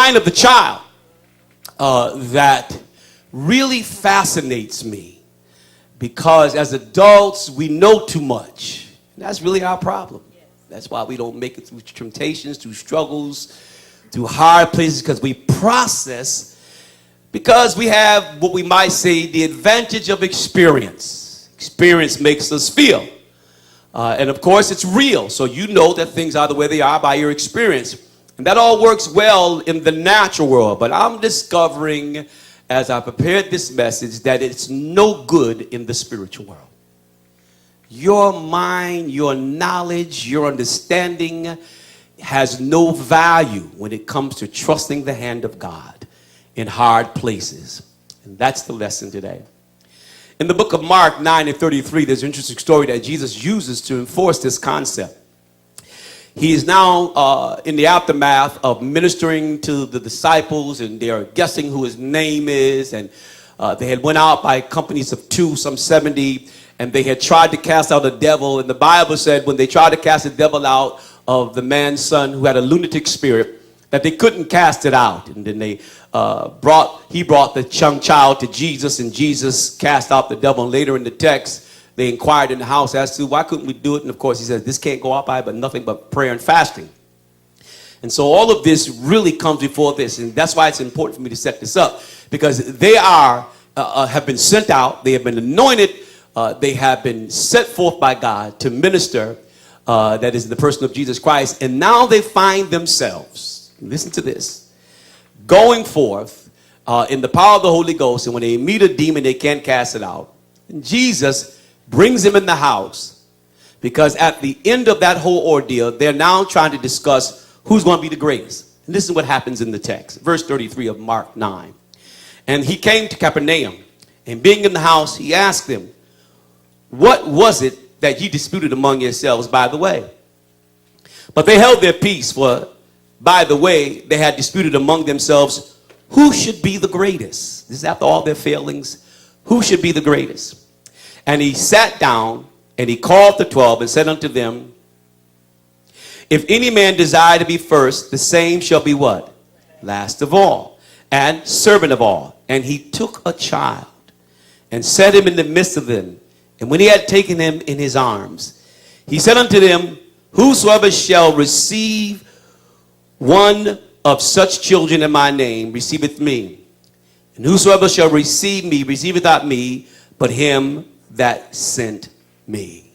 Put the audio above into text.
mind of the child that really fascinates me, because as adults, we know too much. And that's really our problem. That's why we don't make it through temptations, through struggles, through hard places, because we process, because we have what we might say the advantage of experience. Experience makes us feel. And of course, it's real. So you know that things are the way they are by your experience. And that all works well in the natural world. But I'm discovering, as I prepared this message, that it's no good in the spiritual world. Your mind, your knowledge, your understanding has no value when it comes to trusting the hand of God in hard places. And that's the lesson today. In the book of Mark 9:33, there's an interesting story that Jesus uses to enforce this concept. He is now in the aftermath of ministering to the disciples, and they are guessing who his name is. And they had went out by companies of 2, some 70, and they had tried to cast out a devil. And the Bible said when they tried to cast the devil out of the man's son who had a lunatic spirit, that they couldn't cast it out. And then he brought the young child to Jesus, and Jesus cast out the devil. And later in the text, they inquired in the house as to why couldn't we do it? And of course, he says, this can't go out by but nothing but prayer and fasting. And so all of this really comes before this. And that's why it's important for me to set this up, because they have been sent out. They have been anointed. They have been set forth by God to minister, that is in the person of Jesus Christ. And now they find themselves, listen to this, going forth in the power of the Holy Ghost. And when they meet a demon, they can't cast it out. And Jesus brings him in the house, because at the end of that whole ordeal, they're now trying to discuss who's going to be the greatest. And this is what happens in the text. Verse 33 of Mark 9. And he came to Capernaum, and being in the house, he asked them, what was it that ye disputed among yourselves by the way? But they held their peace, for by the way they had disputed among themselves who should be the greatest. This is after all their failings. Who should be the greatest? And he sat down, and he called the 12 and said unto them, if any man desire to be first, the same shall be what? Last of all, and servant of all. And he took a child and set him in the midst of them. And when he had taken him in his arms, he said unto them, whosoever shall receive one of such children in my name receiveth me. And whosoever shall receive me receiveth not me, but him that sent me.